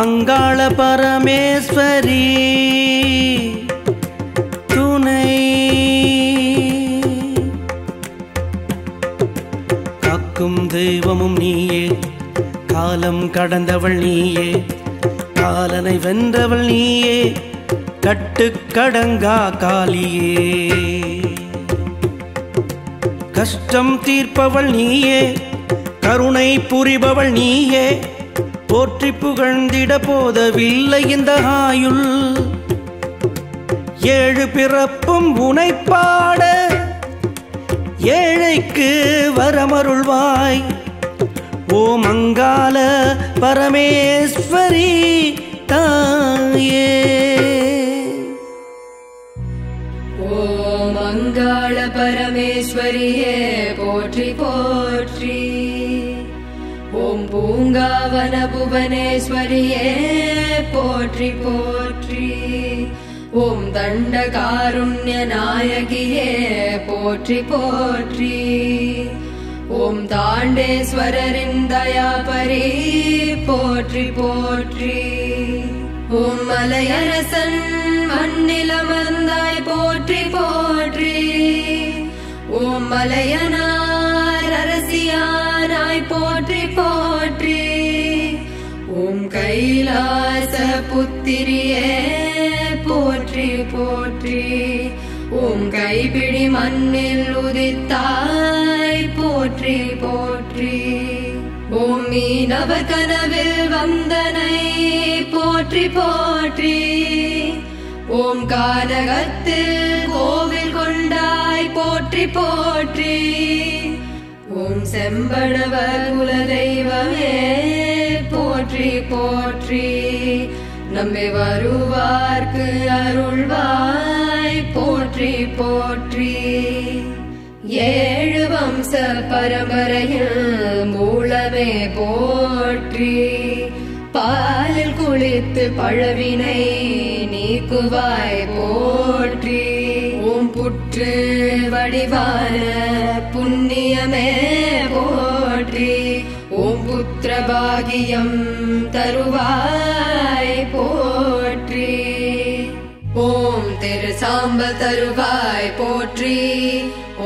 அங்காள பரமேஸ்வரி துணை காக்கும் தெய்வமும் நீயே, காலம் கடந்தவள் நீயே, காலனை வென்றவள் நீயே, கட்டுக்கடங்கா காளியே. கஷ்டம் தீர்ப்பவள் நீயே, கருணை புரிபவள் நீயே, போற்றி புகழ்ந்திட போதவில்லை இந்த ஆயுள். ஏழு பிறப்பும் உனை பாட ஏழைக்கு வரமருள்வாய். ஓம் அங்காள பரமேஸ்வரி தாயே. ஓம் அங்காள பரமேஸ்வரியே போற்றி போற்றி. ஓம் பூங்காவன புவனேஸ்வரியே போற்றி போற்றி. ஓம் தண்டகாருண்ய நாயகியே போற்றி போற்றி. ஓம் தாண்டேஸ்வரரின் தயாபரி போற்றி போற்றி. ஓம் மலையரசன் மண்ணிலமர்ந்தாய் போற்றி போற்றி. ஓம் மலையனார் அரசியானாய் போற்றி போற்றி. ஓம் கைலாச புத்திரியே போற்றி போற்றி. ஓம் கைபிடி மண்ணில் உதித்தாய் போற்றி போற்றி. ஓம் மீனவ கனவில் வந்தனை போற்றி போற்றி. ஓம் கானகத்தில் கோவில் கொண்டாய் போற்றி போற்றி. ஓம் செம்படவ குலதெய்வமே போற்றி போற்றி. நம்பி வருவார்க்கு அருள்வாய் போற்றி போற்றி. ஏழு வம்ச பரம்பரையில் மூலமே போற்றி. பாலில் குளித்து பழவினை நீக்குவாய் போற்றி. ஓம் புற்று வடிவான புண்ணியமே போற்றி. ஓம் புத்திர பாகியம் தருவாய் போற்றி. ஓம் திரு சாம்பல் தருவாய் போற்றி.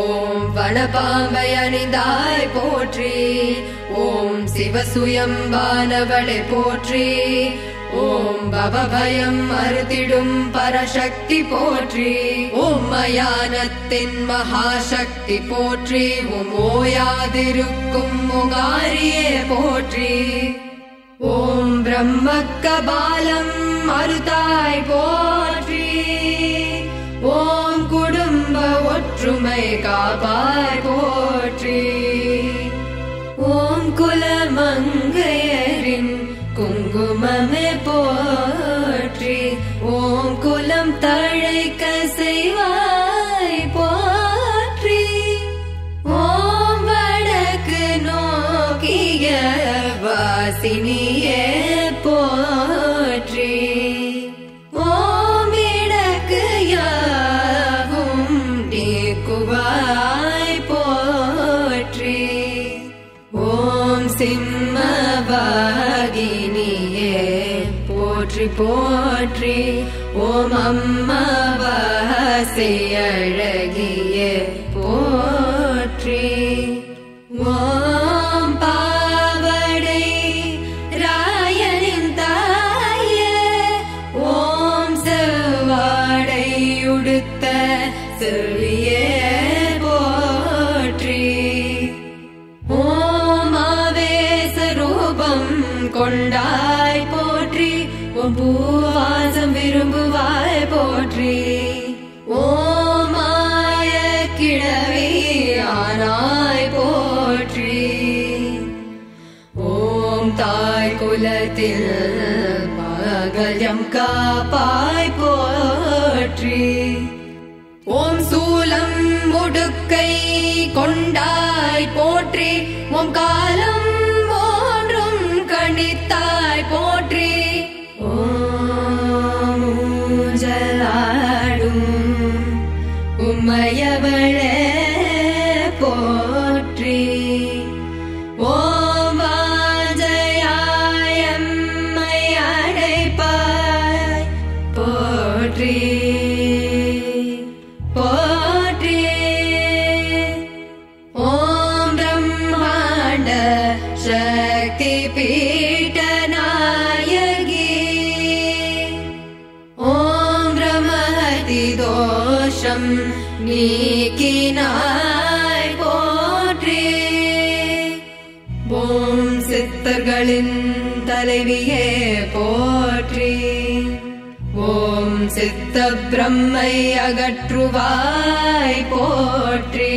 ஓம் வனபாம்பை அணிந்தாய் போற்றி. ஓம் சிவசுயம்பானவளை போற்றி. ஓம் பவபயம் அறுத்திடும் பரசக்தி போற்றி. ஓம் மயானத்தின் மகாசக்தி போற்றி. ஓம் ஓயாதிருக்கும் முகாரியே போற்றி. ஓம் பிரம்மக்கபாலம் மறுத்தாய் போற்றி. ஓம் குடும்ப ஒற்றுமை காப்பாய் போற்றி. ஓம் குலமங்கையரின் குங்குமமே போற்றி. ஓம் குலம் தழைக்க செய்வாய் போற்றி. ஓம் வடக்கு நோக்கிய வாசினியே போற்றி. ஓம் இடக்கு யாவும் நீக்குவாய் போற்றி. ஓம் சிம்மவாகினியே போற்றி போற்றி. ஓம் அம்மாவாசை அழகியே போற்றி. ஓம் பாவடை ராயனின் தாயே. ஓம் செவ்வாடை உடுத்த செல்வியே போற்றி. ஓம் ஆவேச ரூபம் கொண்டாய் போற்றி. ஓம் பூவாசம் விரும்புவாய் போற்றி. ஓம் மாய கிழவி ஆனாய் போற்றி. ஓம் தாய் குலத்தில் மகள்யம் காப்பாய் போற்றி. ஓம் சூலம் முடுக்கை கொண்டாய் போற்றி. ஓம் காலம் ஒன்றும் கணித்தாய் போற்றி. ஓம் ஊஞ்சலாடும் உம்மையவளே போற்றி. ஓம் வாஞ்சயாயம்மையாள் தேவர்களின் தலைவியே போற்றி. ஓம் சித்த பிரம்மை அகற்றுவாய் போற்றி.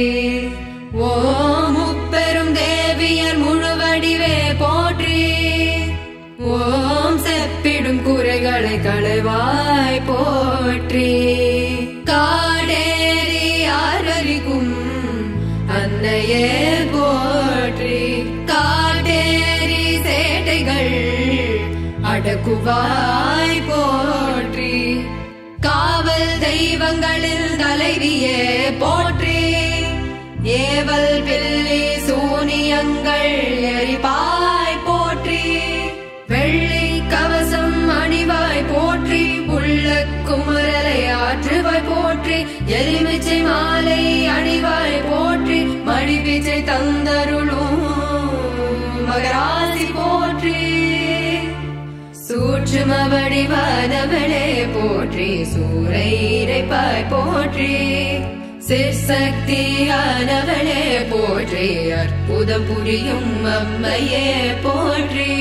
ஓம் முப்பெரும் தேவியர் முழுவடிவே போற்றி. ஓம் செப்பிடும் குறைகளை களைவாய் போற்றி. காடேரி ஆரறிக்கும் அன்னையே போற்றி. காடேரி சேட்டைகள் அடக்குவாய் போற்றி. காவல் தெய்வங்களில் தலைவியே போற்றி. ஏவல் பில்லி சூனியங்கள் எரிப்பாய் போற்றி. வெள்ளி கவசம் அணிவாய் போற்றி. உள்ள குமரலை ஆற்றுவாய் போற்றி. எலுமிச்சை மாலை அணிவாய் போற்றி. மடிபிச்சை தந்தருளும் மகராசி போற்றி. சூட்சும வடிவானவளே போற்றி. சூரை இறைப்பாய் போற்றி. சிற்சக்தியானவளே போற்றி. அற்புதம் புரியும் அம்மையே போற்றி.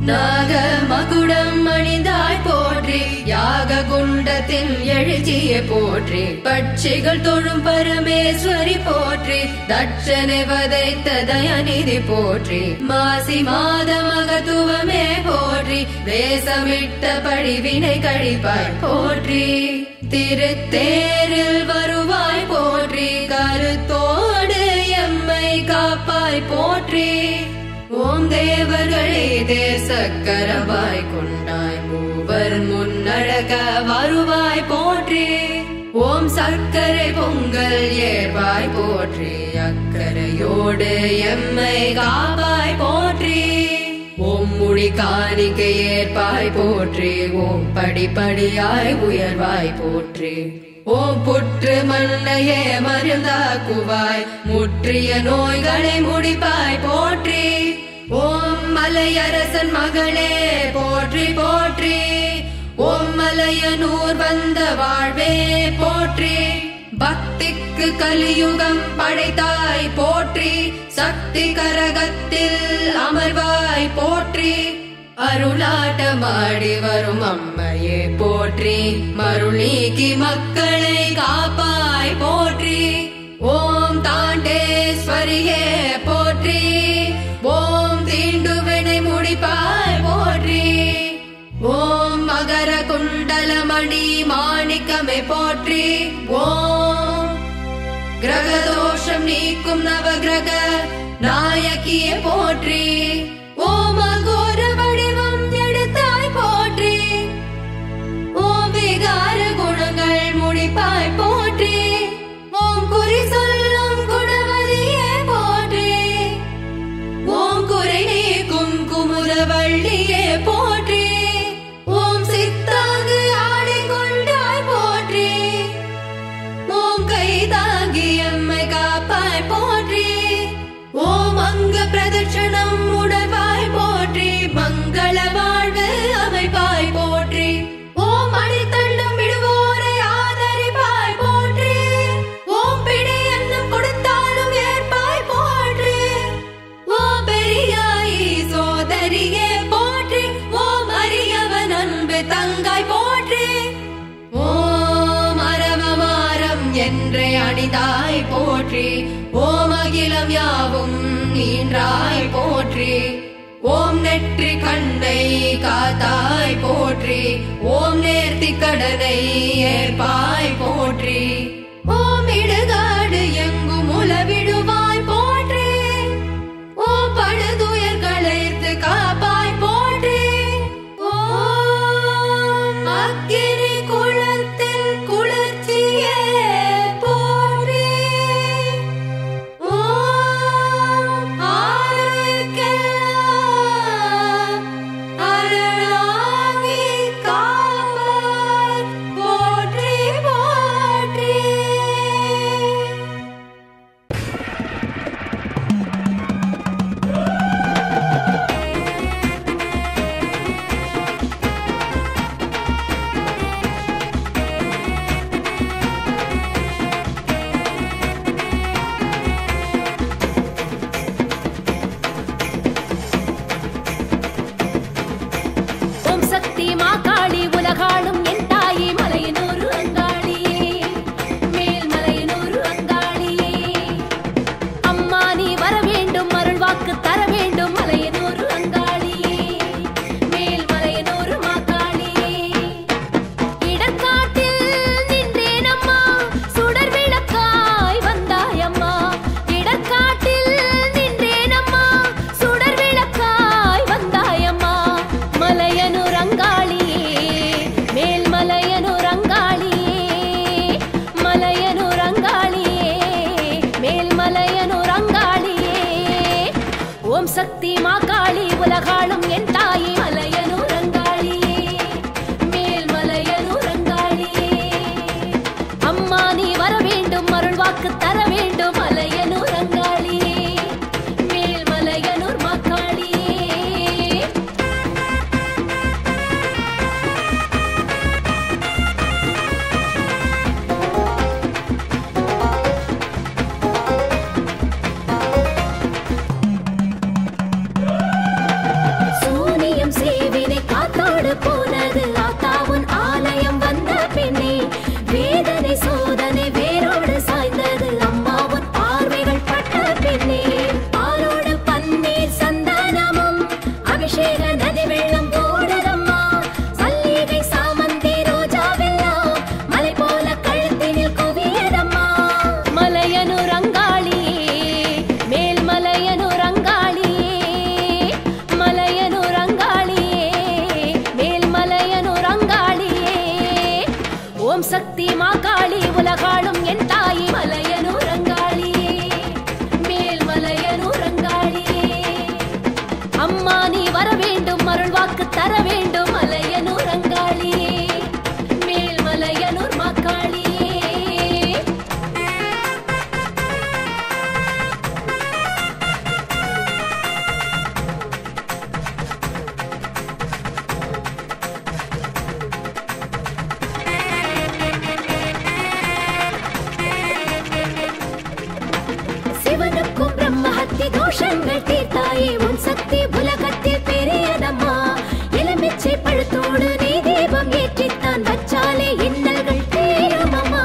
நாக மகுடம் அணிந்தாய் போற்றி. யாக குண்டத்தில் எழுச்சியை போற்றி. பட்சிகள் தொழும் பரமேஸ்வரி போற்றி. தட்சனை வதைத்த தயநிதி போற்றி. மாசி மாத மகத்துவமே போற்றி. தேசமிட்ட படிவினை கழிப்பாய் போற்றி. திருத்தேரில் வருவாய் போற்றி. கருத்தோடு எம்மை காப்பாய் போற்றி. ஓம் தேவர்களே தேசக்கரவாய் கொண்டாய். மூவர் முன்னழக வருவாய் போற்றி. ஓம் சர்க்கரை பொங்கல் ஏற்பாய் போற்றி. அக்கரையோடு எம்மை காப்பாய் போற்றி. ஓம் முடி காணிக்கை ஏற்பாய் போற்றி. ஓம் படிப்படியாய் உயர்வாய் போற்றி. ஓம் புற்று மண்ணையே மருந்தாக்குவாய். முற்றிய நோய்களை முடிப்பாய் போற்றி. ஓம் மலையரசன் மகளே போற்றி போற்றி. ஓம் மலையனூர் வந்த வாழ்வே போற்றி. பக்திக்கு கலியுகம் படைத்தாய் போற்றி. சக்தி கரகத்தில் அமர்வாய் போற்றி. அருளாட்டமாடி வரும் அம்மையே போற்றி. மருளீக்கி மக்களை காப்பாய் போற்றி. ஓம் தாண்டேஸ்வரியே போற்றி. ஓம் தீண்டுவினை முடிப்பாய் போற்றி. ஓம் மகர குண்டலமணி மாணிக்கமே போற்றி. ஓம் கிரகதோஷம் நீக்கும் நவகிரக நாயகியே போற்றி. ஓம் அகோர வடிவம் எடுத்தாய் போற்றி. ஓம் விகார குணங்கள் முடிப்பாய் போற்றி. ஓம் குறி சொல்லும் குணவதியே போற்றி. ஓம் குறை நீக்கும் குமுதவள்ளியே போற்றி. ஓம் சித்தாங்கு ஆடிக்கொண்டாய் போற்றி. ஓம் கைதாங்கி எம்மை காப்பாய் போற்றி. ஓம் அங்க பிரதட்சணம் உடவாய் போற்றி. மங்கள வாழ்வு அமைப்பாய் போற்றி. ஓம் அடித்தள்ளும் விடுவோரை ஆதரிப்பாய் போற்றி. ஓம் பிடி எண்ணம் கொடுத்தாலும் ஏற்பாய் போற்றி. ஓம் பெரியாயி சோதரியே போற்றி. ஓம் அரியவன் அன்பு தங்காய் போற்றி. ஓம் அரவமாரம் என்றே அணிதாய் போற்றி. ஓம் அகிலம் யாவும் நீன்றாய் போற்றி. ஓம் நெற்றி கண்ணை காத்தாய் போற்றி. ஓம் நேர்த்தி கடனை ஏற்பாய் போற்றி. ஓம் இடுகாடு எங்கும் உலவிடுவாய் போற்றி. ஓம் படுதுயர் களைத்து காப்பாய் போற்றி. ஓம் அக்கினி குளத்தில் குளிர்ச்சியே போற்றி. ஓம் ஆரோக்கியம் அருளாகி காப்பாய் போற்றி போற்றி. சக்தி மாகாளி உலகாளும் என் தாயே மலையனூர் அங்காளியே மேல்மலையனூர் அங்காளியே அம்மா நீ வர வேண்டும் அருள் வாக்கு தர வேண்டும் மலையனூர் அங்காளியே மேல்மலையனூர் மாகாளியே போனது ஆத்தாவுன் ஆலயம் வந்த பின்னே வேதனை சோதனை வேரோடு சாய்ந்தது அம்மாவுன் பார்வைகள் பட்ட பின்னே ஆரோடு பன்னீர் சந்தனமும் அபிஷேக நதி வெள்ளம் ஓடுதம்மா மல்லிகை சாமந்தி ரோஜாவெல்லாம் மலை போல கழுத்தினில் குவியதம்மா மலையனூர் அங்காளியே மேல்மலையனூர் அங்காளியே மலையனூர் அங்காளியே மேல்மலையனூர் அங்காளியே ஓம் சக்தி மாகாளி உலகாளும் என் தாயே மலையனூர் அங்காளியே மேல்மலையனூர் அங்காளியே அம்மா நீ வர வேண்டும் அருள் வாக்கு தர வேண்டும் மலையனூர் அங்காளியே மேல்மலையனூர் மாகாளியே சிவனுக்கும் பிரம்மஹத்தி தோஷங்கள் தீர்த்தாயே உன் சக்தி உலகத்தில் பெரியதம்மா எலுமிச்சை பழத்தோடு நீ தீபம் ஏற்றித்தான் வச்சாலே இன்னல்கள் தீருமம்மா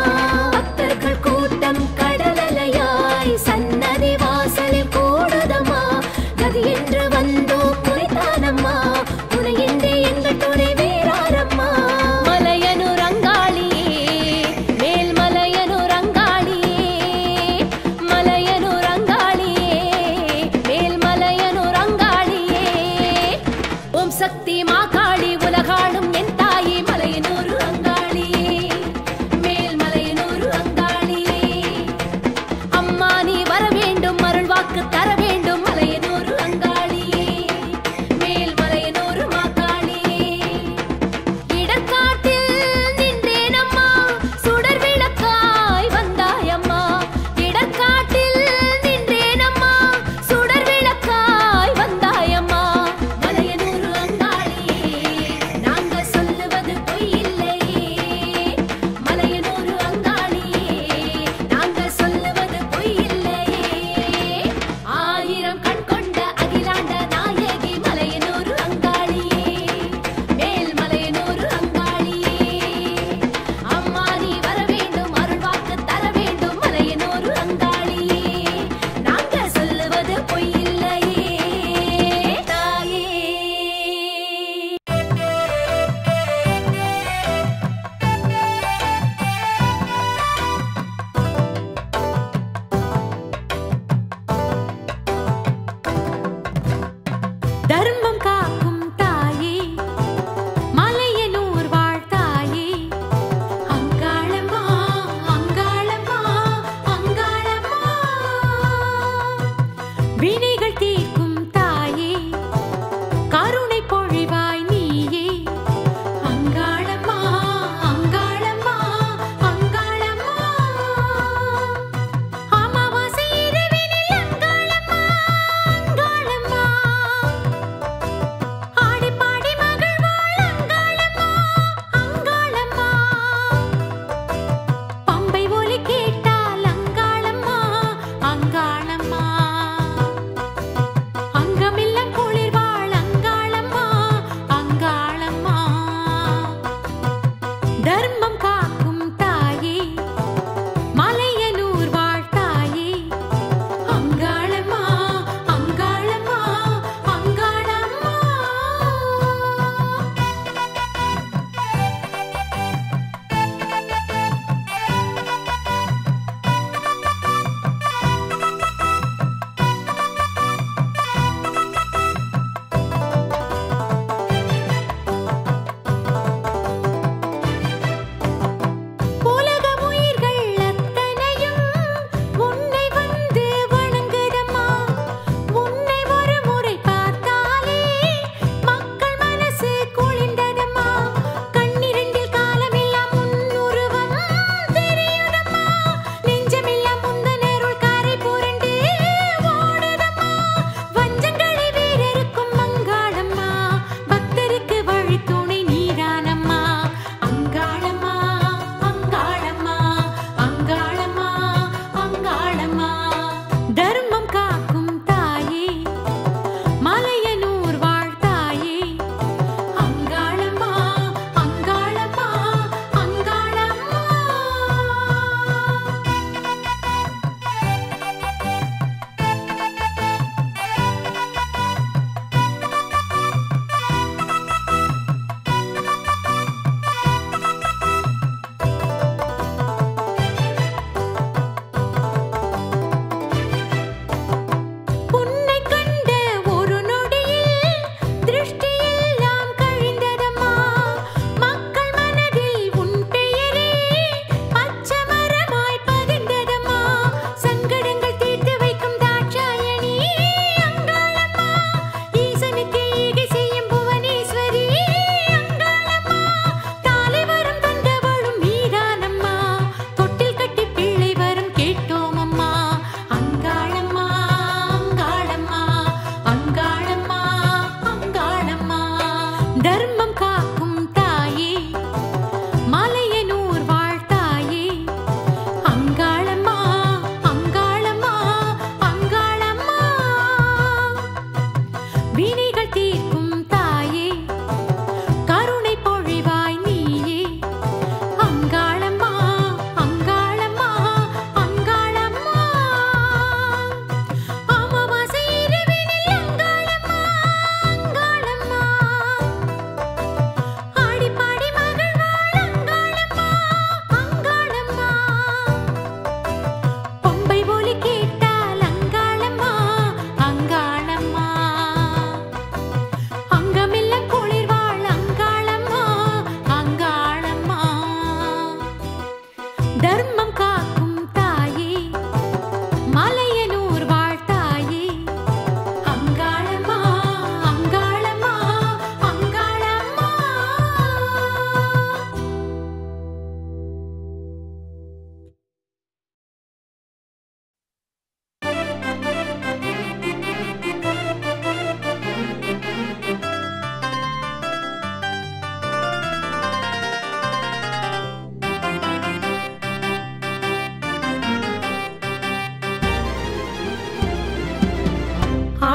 பக்தர்கள் கூட்டம் கடலலையாய் சன்னதி வாசலில் கூடுதம்மா கதி என்று வந்தோம் முனைத்தானம்மா உனையின்றி எங்கள் துணை வேறாரம்மா மலையனூர் அங்காளியே மேல்மலையனூர் அங்காளியே மலையனூர் அங்காளியே மேல்மலையனூர் அங்காளியே ஓம் சக்தி மாகாளி உலகாளும் என் தாயே மலையனூர் அங்காளியே மேல்மலையனூர் அங்காளியே அம்மா நீ வர வேண்டும் அருள் வாக்கு தர வேண்டும் மலையனூர் அங்காளியே மேல்மலையனூர் மாகாளியே இடர்காட்டில் நின்றேனம்மா சுடர் விளக்காய் வந்தாயம்மா இடர்காட்டில் நின்றேனம்மா சுடர் விளக்காய் வந்தாயம்மா மலையனூர் அங்காளியே நாங்க சொல்லுவது பொய் இல்லையே மலையனூர் அங்காளியே நாங்க சொல்லுவது பொய் இல்லையே ஆயிரம் கண் கொண்ட அகிலாண்ட நாயகி மலையனூர் அங்காளியே மேல்மலையனூர் அங்காளியே அம்மா நீ வர வேண்டும் அருள் வாக்கு தர வேண்டும் மலையனூர் அங்காளியே நாங்க சொல்லுவது பொய் இல்லையே தாயே தர்மம் காக்கும் தாயே மலையனூர் வாழ்த்தாயே அங்காளம்மா அங்காளம்மா அங்காளம்மா வினைகள் தீர்க்கும் தாயே கருணை பொழிவாய் நீயே அங்காளம்மா அங்காளம்மா அங்காளம்மா அமாவாசை இரவினில் அங்காளம்மா அங்காளம்மா ஆடி பாடி மகிழ்வாள் அங்காளம்மா அங்காளம்மா பம்பை ஒலி கேட்டால் அங்காளம்மா அங்காளம்மா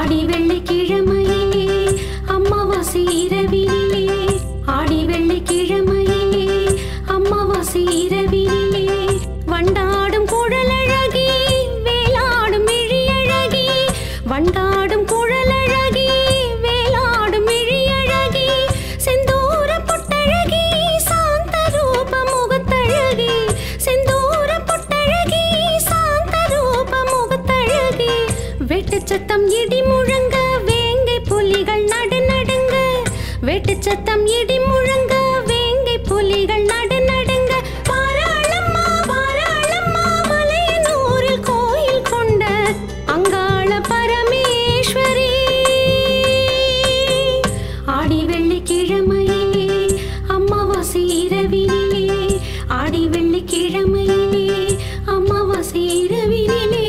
ஆடி வெள்ளிக்கிழமையிலே அமாவாசை இரவினிலே ஆடி வெள்ளிக்கிழமையிலே அமாவாசை இரவினிலே வண்டாடும் குழலழகி வேலாடும் இழியழகி வண்டாடும் குழலழகி வேலாடும் இழியழகி செந்தூர பொட்டழகி சாந்த ரூப முகத்தழகி செந்தூர பொட்டழகி சாந்த ரூப முகத்தழகி வெட்டுச்சத்தம் இடி முழங்க வேங்கை புலிகள் நடுநடுங்க வெட்டுச்சத்தம் இடி முழங்க வேங்கை புலிகள் நடுநடுங்க பாராளம்மா பாராளம்மா மலையனூரில் கோயில் கொண்ட அங்காள பரமேஸ்வரி ஆடி வெள்ளிக்கிழமையிலே அமாவாசை இரவினிலே ஆடி வெள்ளிக்கிழமையிலே அமாவாசை இரவினிலே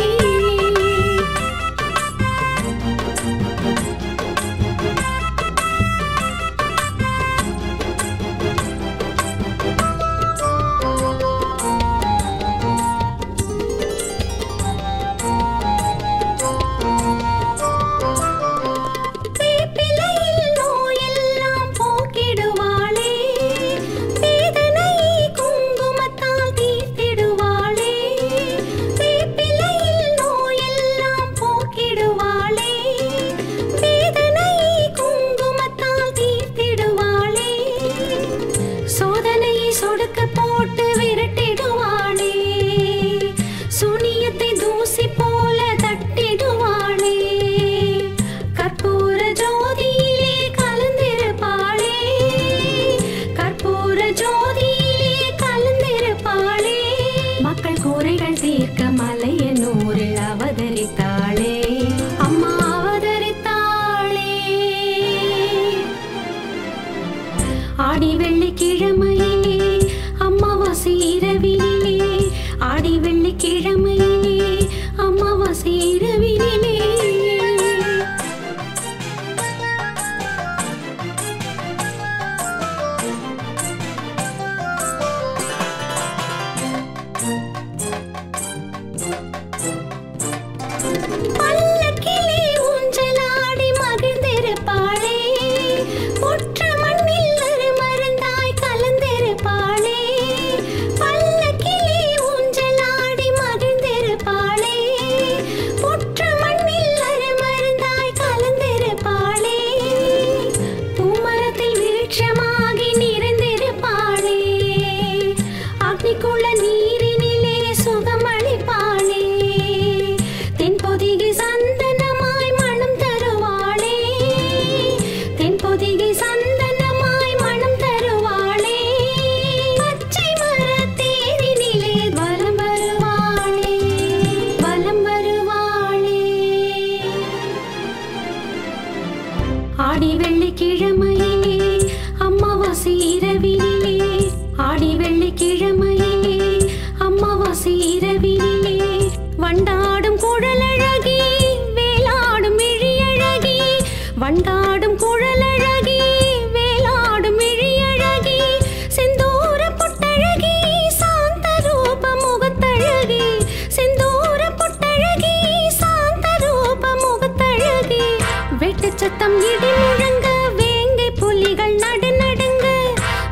ஆடி வெள்ளிக்கிழமையிலே அமாவாசை இரவினிலே ஆடி வெள்ளிக்கிழமையிலே அமாவாசை இரவினிலே ஆடி வெள்ளிக்கிழமையிலே அமாவாசை இரவினிலே ஆடி வெள்ளிக்கிழமையிலே அமாவாசை இரவினிலே வண்டாடும் குழலழகி வேலாடும் இழியழகி வண்டாடும் குழலழகி வேலாடும் இழியழகி செந்தூர பொட்டழகி சாந்த ரூப முகத்தழகி செந்தூர பொட்டழகி சாந்த ரூப முகத்தழகி வெட்டுச்சத்தம் இடி முழங்க வேங்கை புலிகள் நடுநடுங்க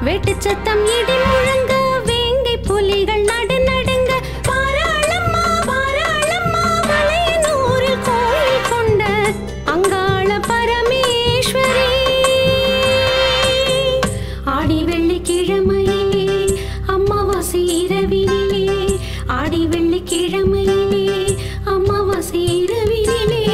வெட்டுச்சத்தம் இடி முழங்க வேங்கை புலிகள் நடுநடுங்க பாராளம்மா பாராளம்மா மலையனூரில் கோயில் கொண்ட அங்காள பரமேஸ்வரி ஆடி வெள்ளிக்கிழமையிலே அமாவாசை இரவினிலே ஆடி வெள்ளிக்கிழமையிலே அமாவாசை இரவினிலே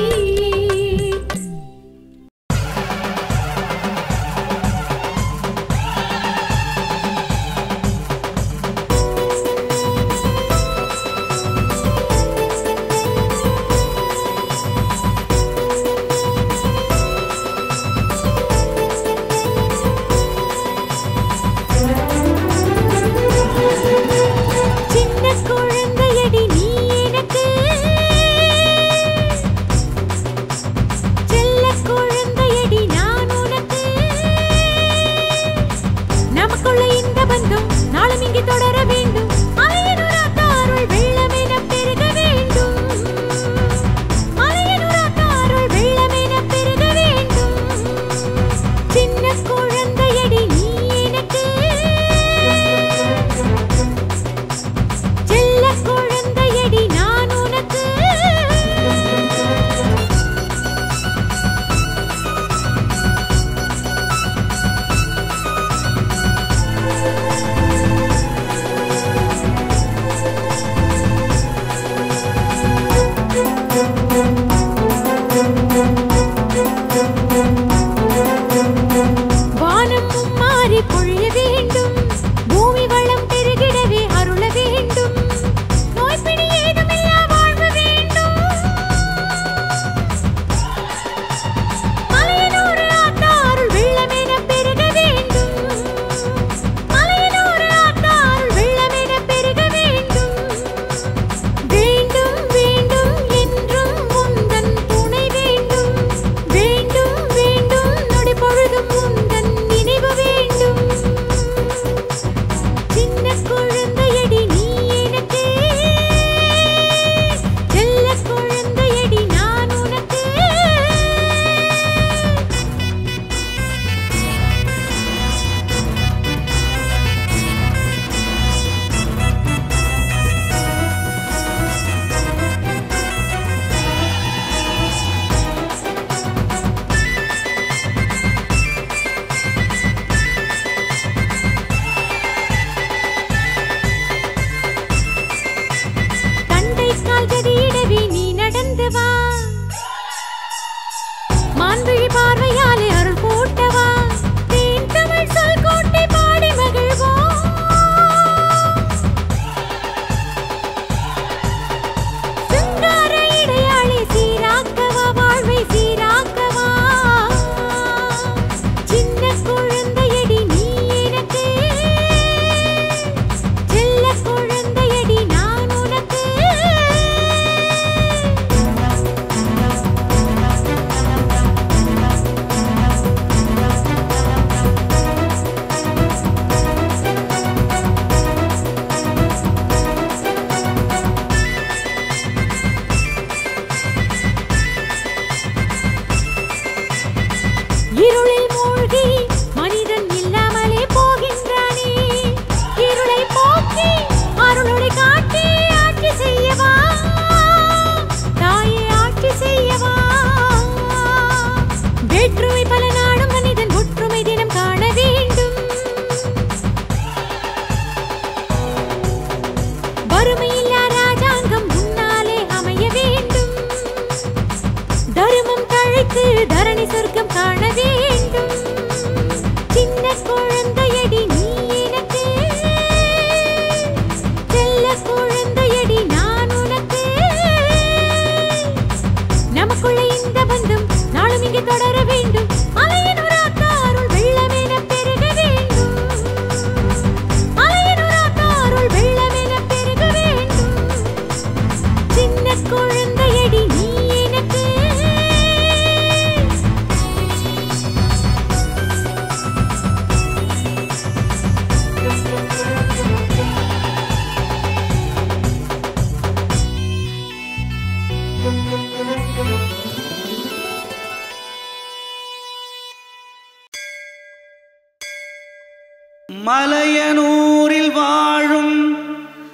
மலையனூரில் வாழும்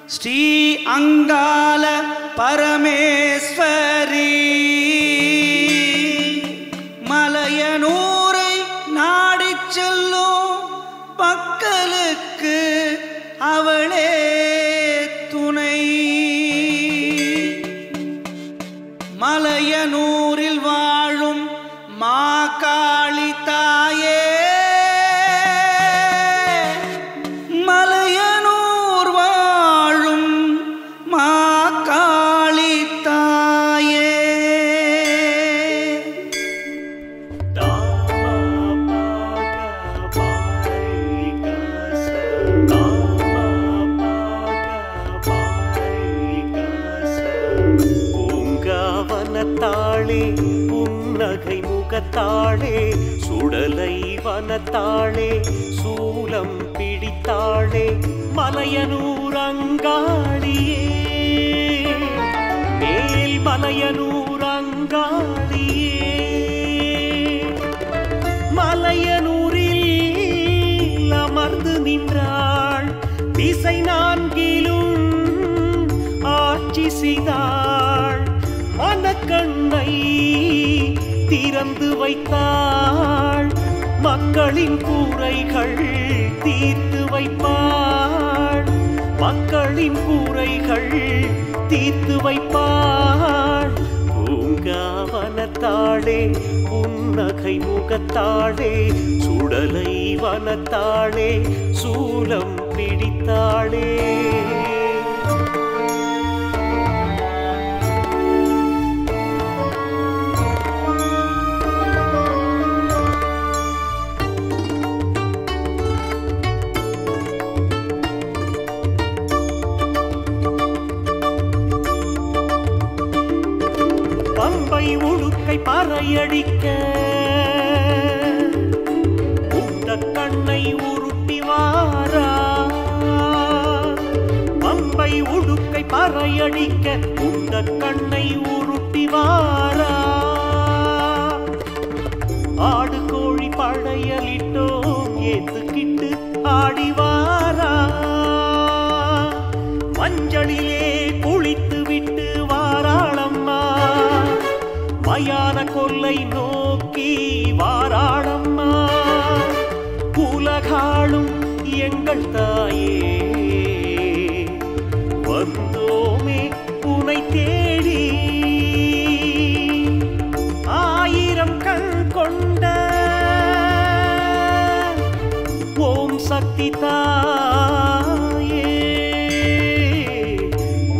ஸ்ரீ அங்காள பரமேஸ்வரி மலையனூரை நாடிச் செல்லும் மக்களுக்கு அவளே துணை. மலையனூரில் வாழும் மாகாளி தாயே தாளே புன்னகை முகத்தாளே சுடலை வனத்தாளே சூலம் பிடித்தாளே மலையனூர் அங்காளியே மேல் மலையனூர் அங்காளியே. மலையனூரில் அமர்ந்து நின்றாள் திசை நான்கிலும் ஆட்சி செய்தாள் மனக்கண்ணை திறந்து வைத்தாள் மக்களின் கூரைகள் தீர்த்து வைப்பாள் மக்களின் கூரைகள் தீர்த்து வைப்பாள் பூங்க வனத்தாளே புன்னகை முகத்தாளே சுடலை வனத்தாளே சூலம் பிடித்தாளே பம்பை உடுக்கை பறையடிக்க உண்ட கண்ணை உருட்டி வாரா பம்பை உடுக்கை பறையடிக்க உண்ட கண்ணை உருட்டி வாரா ஆடு கோழி படையலிட்டோம் ஏத்துக்கிட்டு ஆடிவாரா மஞ்சளிலே குளித்து விட்டு வாராளம்மா மயான கொல்லை நோக்கி வாராளம்மா உலகாளும் எங்கள் தாயே வந்தோமே உனை தேடி ஆயிரம் கண் கொண்ட ஓம் சக்தி தாயே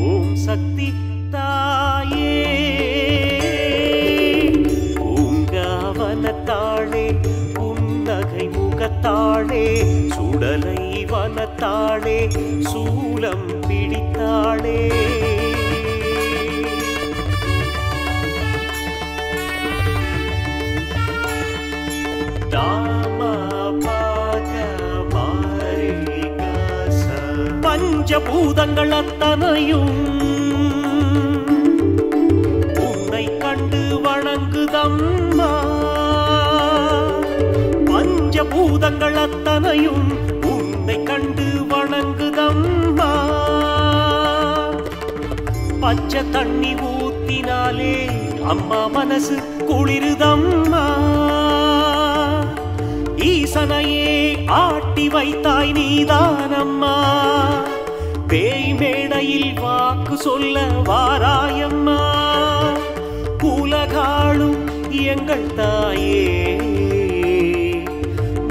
ஓம் சக்தி தாயே பூங்காவனத்தாளே புன்னகை முகத்தாளே சுடலை வனத்தாளே சூலம் பிடித்தாளே பஞ்சபூதங்கள் அத்தனையும் உன்னை கண்டு வணங்குதம்மா பஞ்சபூதங்கள் அத்தனையும் உன்னை கண்டு வணங்குதம்மா பச்சை தண்ணி ஊத்தினாலே அம்மா மனசு குளிருதம்மா ஈசனையே ஆட்டி வைத்தாய் நீதானம்மா பேய் மேடையில் வாக்கு சொல்ல வாராயம்மா உலகாளும் எங்கள் தாயே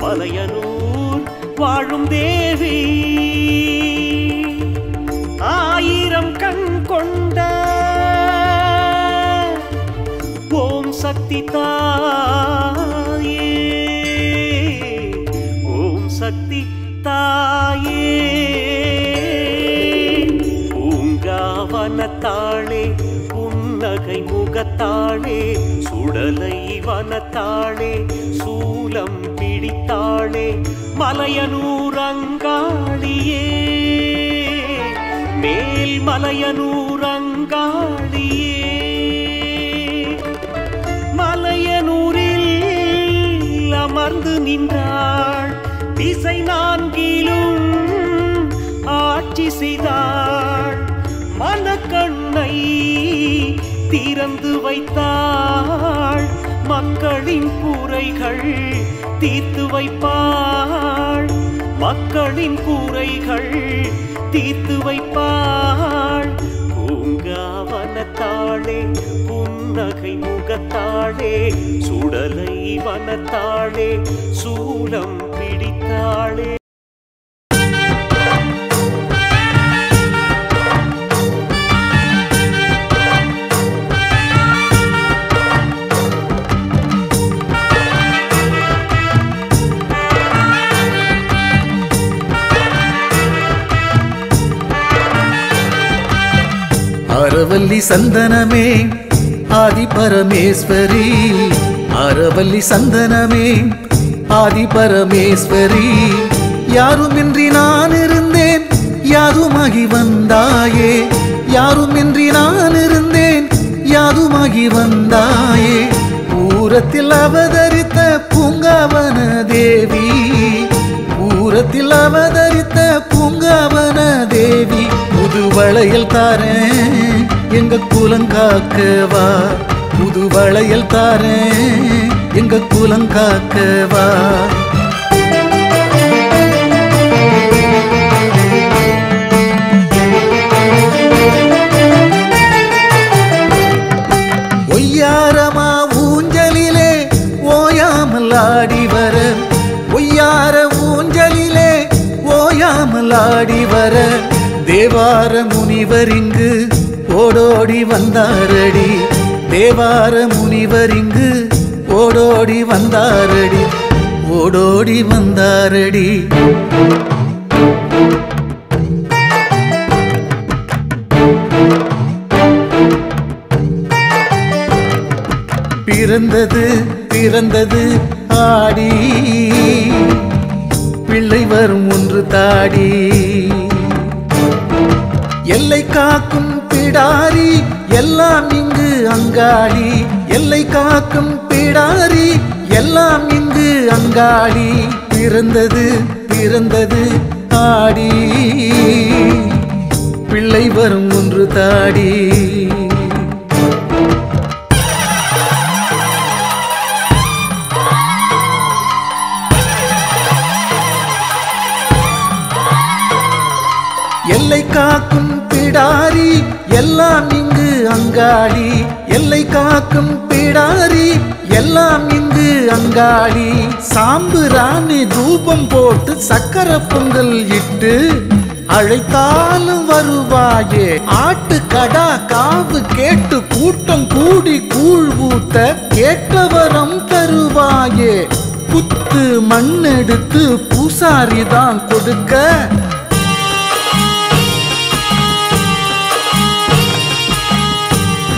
மலையனூர் வாழும் தேவி ஆயிரம் கண் கொண்ட ஓம் சக்தி தாயே ஓம் சக்தி தாயே பூங்காவனத்தாளே புன்னகை முகத்தாளே சுடலை வனத்தாளே சூலம் பிடித்தாளே மலையனூர் அங்காளியே மேல் மலையனூர் அங்காளியே மலையனூரில் அமர்ந்து நின்றாள் திசை நான்கிலும் ஆட்சி செய்தாள் மனக்கண்ணை திறந்து வைத்தாள் மக்களின் குறைகள் தீர்த்து வைப்பாள் மக்களின் குறைகள் தீர்த்து வைப்பாள் பூங்காவனத்தாளே புன்னகை முகத்தாளே சுடலை வனத்தாளே சூலம் பிடித்தாளே அரவல்லி சந்தனமே ஆதி பரமேஸ்வரி அரவல்லி சந்தனமே ஆதி பரமேஸ்வரி யாருமின்றி நான் இருந்தேன் யாதுமாகி வந்தாயே யாருமின்றி நான் இருந்தேன் யாதுமாகி வந்தாயே பூரத்தில் அவதரித்த பூங்காவன தேவி பூரத்தில் அவதரித்த பூங்காவன தேவி புது வளையல் தாரேன் எங்க குலங்காக்கவா புது வளையல் தாரேன் எங்க குலங்காக்கவா ஒய்யாரமா தேவார முனிவரிங்கு ஓடோடி வந்தாரடி, தேவார முனிவரிங்கு ஓடோடி வந்தாரடி, ஓடோடி வந்தாரடி. பிறந்தது பிறந்தது ஆடி, பிள்ளை வரும் ஒன்று தாடி. எல்லை காக்கும் பிடாரி எல்லாம் இங்கு அங்காளி, எல்லை காக்கும் பிடாரி எல்லாம் இங்கு அங்காளி. பிறந்தது பிறந்தது ஆடி, பிள்ளை வரும் ஒன்று தாடி. எல்லை காக்கும் பிடாரி எல்லாம் இங்கு அங்காளி, எல்லை காக்கும் பிடாரி எல்லாம் இங்கு அங்காளி. சாம்புராணி தூபம் போட்டு சக்கரை பொங்கல் இட்டு அழைத்தாலும் வருவாயே, ஆட்டு கடா காவு கேட்டு கூட்டம் கூடி கூழ் ஊத்த கேட்டவரம் தருவாயே. புத்து மண்ணெடுத்து பூசாரிதான் கொடுக்க,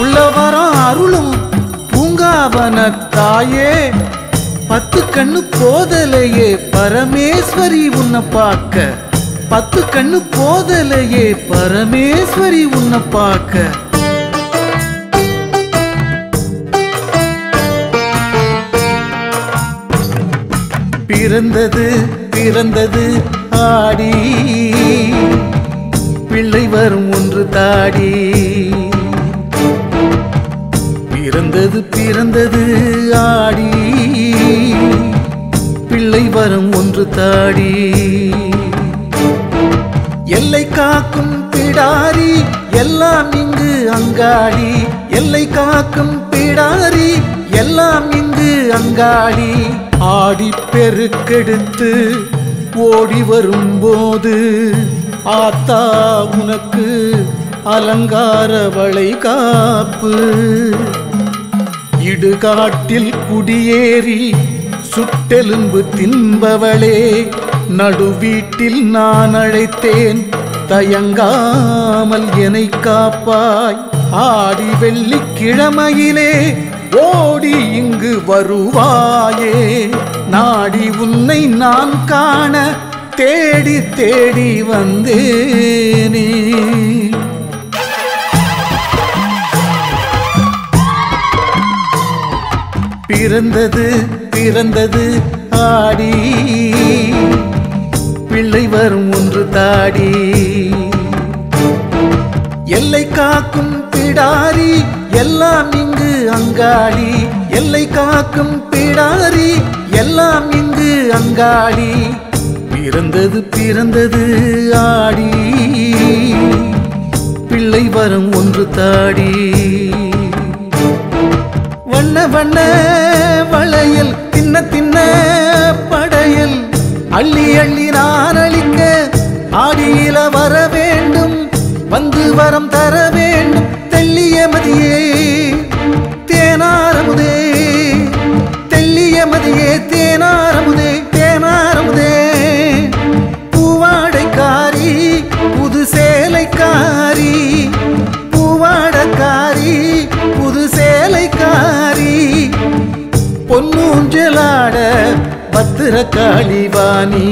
உள்ளவரம் அருளும் பூங்காவன தாயே. 10 கண்ணு போதலையே பரமேஸ்வரி உன்னை பார்க்க, 10 கண்ணு போதலையே பரமேஸ்வரி உன்னை பார்க்க. பிறந்தது பிறந்தது ஆடி, பிள்ளை வரும் ஒன்று தாடி. பிறந்தது பிறந்தது ஆடி, பிள்ளை வரும் ஒன்று தாடி. எல்லை காக்கும் பிடாரி எல்லாம் இங்கு அங்காளி, எல்லை காக்கும் பிடாரி எல்லாம் இங்கு அங்காளி. ஆடி பெருக்கெடுத்து ஓடி வரும்போது ஆத்தா உனக்கு அலங்கார வளை காப்பு. இடுகாட்டில் குடியேறி சுட்டெலும்பு தின்பவளே, நடுவீட்டில் நான் அழைத்தேன் தயங்காமல் என்னை காப்பாய். ஆடி வெள்ளிக்கிழமையிலே ஓடி இங்கு வருவாயே, நாடி உன்னை நான் காண தேடி தேடி வந்தேனே. பிறந்தது பிறந்தது ஆடி, பிள்ளை வரும் ஒன்று தாடி. எல்லை காக்கும் பிடாரி எல்லாம் இங்கு அங்காளி, எல்லை காக்கும் பிடாரி எல்லாம் இங்கு அங்காளி. பிறந்தது பிறந்தது ஆடி, பிள்ளை வரும் ஒன்று தாடி. வண்ண வண்ண வளையல் தின்ன தின்ன படையல் அள்ளி அள்ளி நான் அளிக்க, ஆடியில வர வேண்டும் வந்து வரம் தர வேண்டும். தெல்லிய மதியே தேனாரமுதே, தெல்லிய மதியே தேனாரமுதே, தேனாரமுதே. பூவாடைக்காரி புது சேலைக்காரி, பூவாடைக்காரி புது சேலைக்காரி. பொன்னூஞ்சலாட பத்திரகாளிவாணி,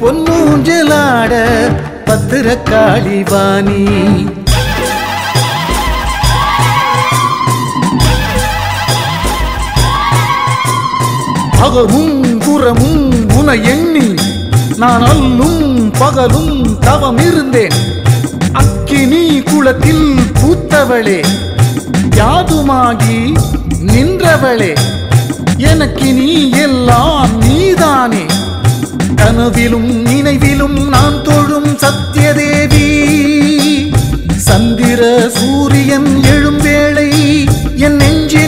பொன்னூஞ்சலாட பத்திரகாளிவாணி. அகமும் புறமும் உன எண்ணி நான் அல்லும் பகலும் தவம் இருந்தேன். அக்கினி குளத்தில் பூத்தவளே, யாதுமாகி நின்றவளே, எனக்கு நீ எல்லாம் நீதானே. கனவிலும் நினைவிலும் நான் தொழும் சத்யதேவி, சந்திர சூரியன் எழும் வேளை என் நெஞ்சில்